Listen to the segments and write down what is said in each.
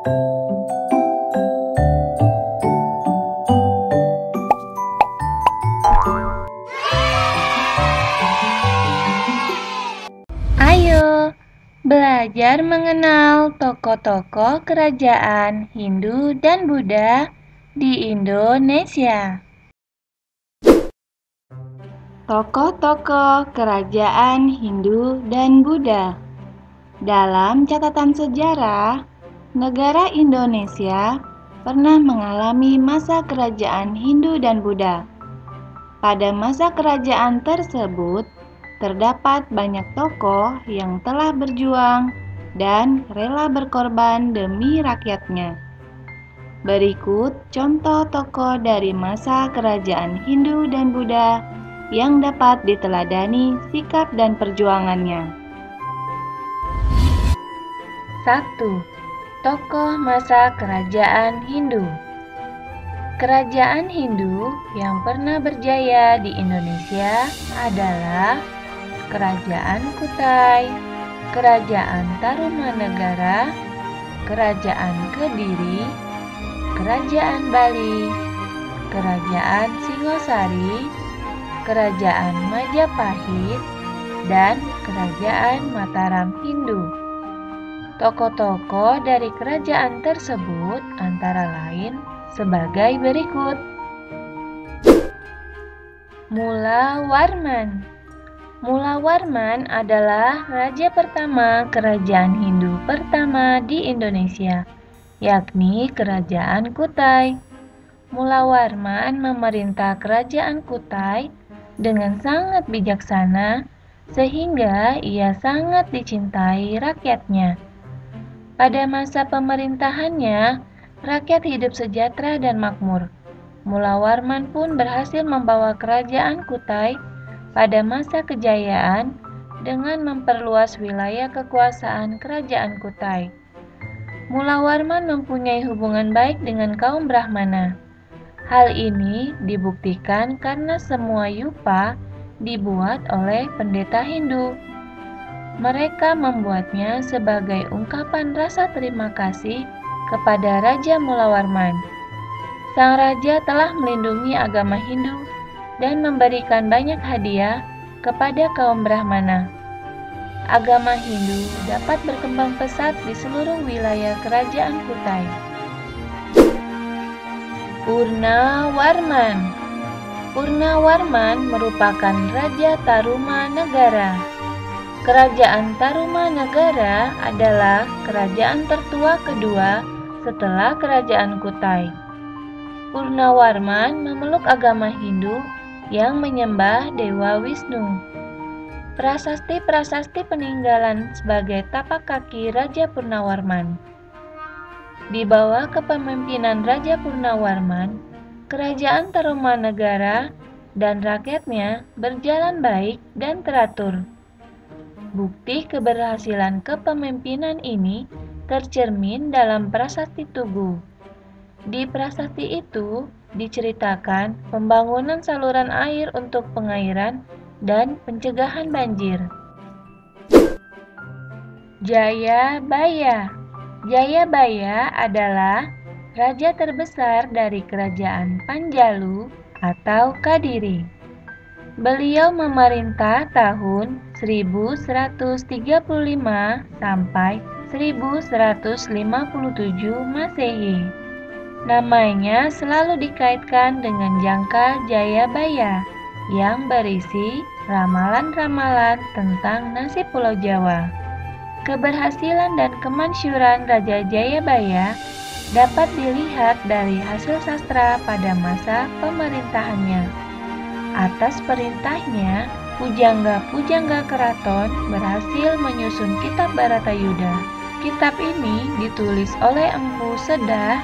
Ayo belajar mengenal tokoh-tokoh kerajaan Hindu dan Buddha di Indonesia. Tokoh-tokoh kerajaan Hindu dan Buddha. Dalam catatan sejarah, negara Indonesia pernah mengalami masa kerajaan Hindu dan Buddha. Pada masa kerajaan tersebut, terdapat banyak tokoh yang telah berjuang dan rela berkorban demi rakyatnya. Berikut contoh tokoh dari masa kerajaan Hindu dan Buddha yang dapat diteladani sikap dan perjuangannya. 1. Tokoh masa kerajaan Hindu. Kerajaan Hindu yang pernah berjaya di Indonesia adalah Kerajaan Kutai, Kerajaan Tarumanegara, Kerajaan Kediri, Kerajaan Bali, Kerajaan Singosari, Kerajaan Majapahit, dan Kerajaan Mataram Hindu. Tokoh-tokoh dari kerajaan tersebut antara lain sebagai berikut. Mula Warman. Mula Warman adalah raja pertama kerajaan Hindu pertama di Indonesia, yakni Kerajaan Kutai. Mula Warman memerintah Kerajaan Kutai dengan sangat bijaksana, sehingga ia sangat dicintai rakyatnya. Pada masa pemerintahannya, rakyat hidup sejahtera dan makmur. Mula Warman pun berhasil membawa Kerajaan Kutai pada masa kejayaan dengan memperluas wilayah kekuasaan Kerajaan Kutai. Mula Warman mempunyai hubungan baik dengan kaum Brahmana. Hal ini dibuktikan karena semua yupa dibuat oleh pendeta Hindu. Mereka membuatnya sebagai ungkapan rasa terima kasih kepada Raja Mula Warman. Sang raja telah melindungi agama Hindu dan memberikan banyak hadiah kepada kaum Brahmana. Agama Hindu dapat berkembang pesat di seluruh wilayah Kerajaan Kutai. Purna Warman. Purna Warman merupakan Raja Tarumanegara. Kerajaan Tarumanegara adalah kerajaan tertua kedua setelah Kerajaan Kutai. Purna Warman memeluk agama Hindu yang menyembah Dewa Wisnu. Prasasti-prasasti peninggalan sebagai tapak kaki Raja Purnawarman. Di bawah kepemimpinan Raja Purnawarman, Kerajaan Tarumanegara dan rakyatnya berjalan baik dan teratur. Bukti keberhasilan kepemimpinan ini tercermin dalam prasasti Tugu. Di prasasti itu diceritakan pembangunan saluran air untuk pengairan dan pencegahan banjir. Jayabaya. Jayabaya adalah raja terbesar dari Kerajaan Panjalu atau Kadiri. Beliau memerintah tahun 1135 sampai 1157 Masehi. Namanya selalu dikaitkan dengan jangka Jayabaya yang berisi ramalan-ramalan tentang nasib Pulau Jawa. Keberhasilan dan kemansyuran Raja Jayabaya dapat dilihat dari hasil sastra pada masa pemerintahannya. Atas perintahnya, pujangga-pujangga keraton berhasil menyusun Kitab Bharatayuda. Kitab ini ditulis oleh Empu Sedah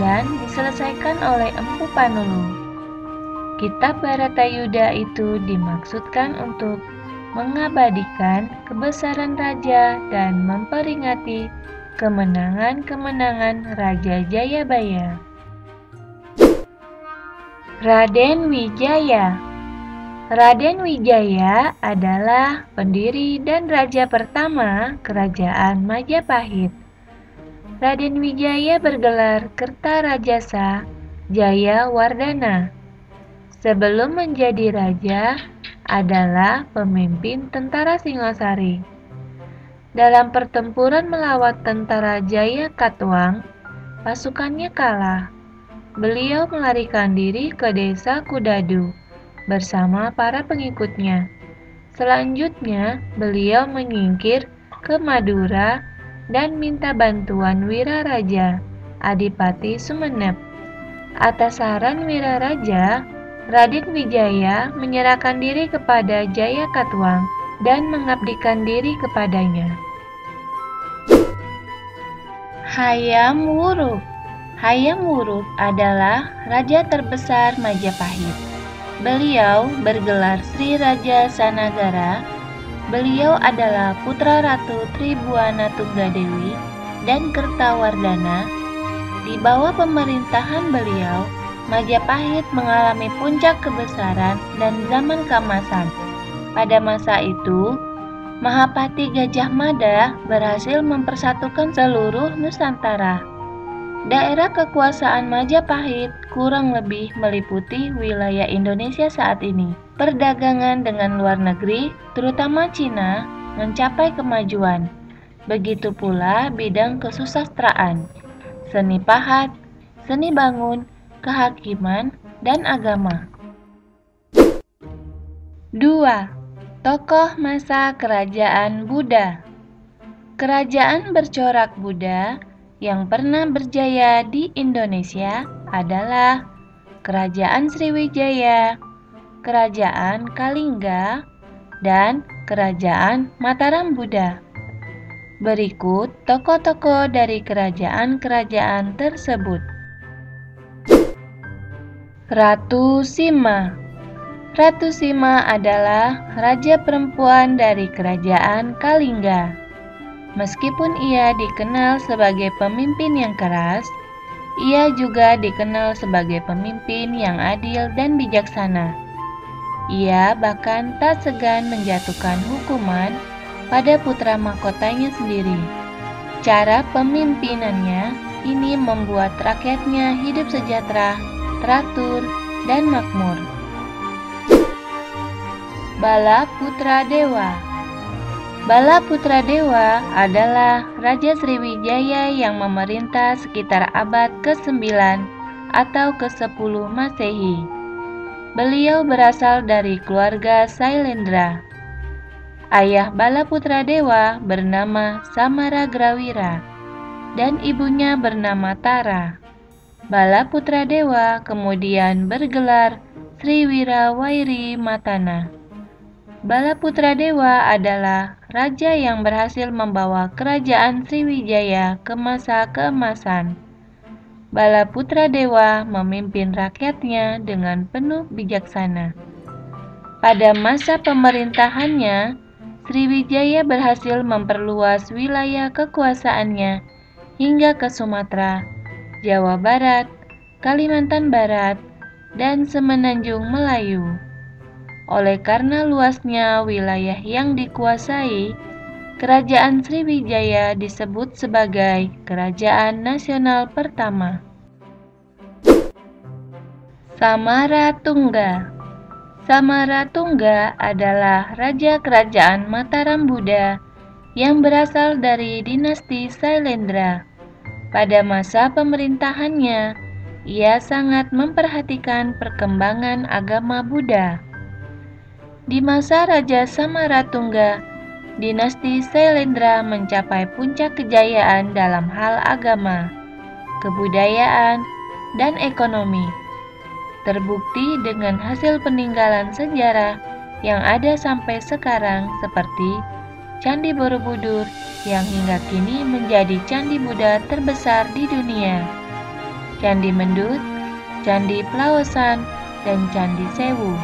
dan diselesaikan oleh Empu Panulu. Kitab Bharatayuda itu dimaksudkan untuk mengabadikan kebesaran raja dan memperingati kemenangan-kemenangan Raja Jayabaya. Raden Wijaya. Raden Wijaya adalah pendiri dan raja pertama Kerajaan Majapahit. Raden Wijaya bergelar Kertarajasa Jayawardhana. Sebelum menjadi raja, adalah pemimpin tentara Singasari. Dalam pertempuran melawan tentara Jayakatwang, pasukannya kalah. Beliau melarikan diri ke desa Kudadu bersama para pengikutnya. Selanjutnya, beliau menyingkir ke Madura dan minta bantuan Wiraraja Adipati Sumenep. Atas saran Wiraraja, Raden Wijaya menyerahkan diri kepada Jayakatwang dan mengabdikan diri kepadanya. Hayam Wuruk. Hayam Wuruk adalah raja terbesar Majapahit. Beliau bergelar Sri Raja Sanagara. Beliau adalah putra Ratu Tribuana Tunggadewi dan Kertawardhana. Di bawah pemerintahan beliau, Majapahit mengalami puncak kebesaran dan zaman keemasan. Pada masa itu, Mahapati Gajah Mada berhasil mempersatukan seluruh Nusantara. Daerah kekuasaan Majapahit kurang lebih meliputi wilayah Indonesia saat ini. Perdagangan dengan luar negeri, terutama Cina, mencapai kemajuan. Begitu pula bidang kesusastraan, seni pahat, seni bangun, kehakiman, dan agama. 2. Tokoh masa Kerajaan Buddha. Kerajaan bercorak Buddha yang pernah berjaya di Indonesia adalah Kerajaan Sriwijaya, Kerajaan Kalingga, dan Kerajaan Mataram Buddha. Berikut tokoh-tokoh dari kerajaan-kerajaan tersebut. Ratu Sima. Ratu Sima adalah raja perempuan dari Kerajaan Kalingga. Meskipun ia dikenal sebagai pemimpin yang keras, ia juga dikenal sebagai pemimpin yang adil dan bijaksana. Ia bahkan tak segan menjatuhkan hukuman pada putra mahkotanya sendiri. Cara pemimpinannya ini membuat rakyatnya hidup sejahtera, teratur, dan makmur. Bala Putra Dewa. Bala Putra Dewa adalah Raja Sriwijaya yang memerintah sekitar abad ke-9 atau ke-10 Masehi. Beliau berasal dari keluarga Sailendra. Ayah Bala Putra Dewa bernama Samaragrawira dan ibunya bernama Tara. Bala Putra Dewa kemudian bergelar Sriwirawairi Matana. Bala Putra Dewa adalah raja yang berhasil membawa kerajaan Sriwijaya ke masa keemasan. Bala Putra Dewa memimpin rakyatnya dengan penuh bijaksana. Pada masa pemerintahannya, Sriwijaya berhasil memperluas wilayah kekuasaannya hingga ke Sumatera, Jawa Barat, Kalimantan Barat, dan Semenanjung Melayu. Oleh karena luasnya wilayah yang dikuasai, Kerajaan Sriwijaya disebut sebagai Kerajaan Nasional Pertama. Samaratungga. Samaratungga adalah Raja Kerajaan Mataram Buddha yang berasal dari dinasti Sailendra. Pada masa pemerintahannya, ia sangat memperhatikan perkembangan agama Buddha. Di masa Raja Samaratungga, dinasti Sailendra mencapai puncak kejayaan dalam hal agama, kebudayaan, dan ekonomi. Terbukti dengan hasil peninggalan sejarah yang ada sampai sekarang seperti Candi Borobudur yang hingga kini menjadi candi Buddha terbesar di dunia, Candi Mendut, Candi Plaosan, dan Candi Sewu.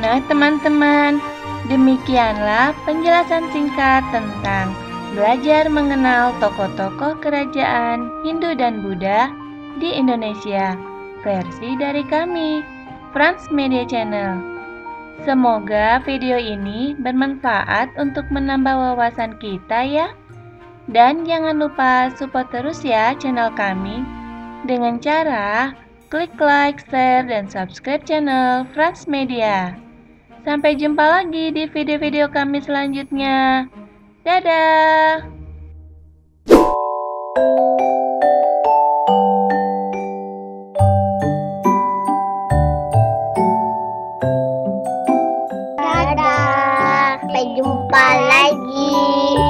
Nah teman-teman, demikianlah penjelasan singkat tentang belajar mengenal tokoh-tokoh kerajaan Hindu dan Buddha di Indonesia, versi dari kami, Frans Media Channel. Semoga video ini bermanfaat untuk menambah wawasan kita ya. Dan jangan lupa support terus ya channel kami dengan cara klik like, share, dan subscribe channel Frans Media. Sampai jumpa lagi di video-video kami selanjutnya. Dadah! Dadah, sampai jumpa lagi.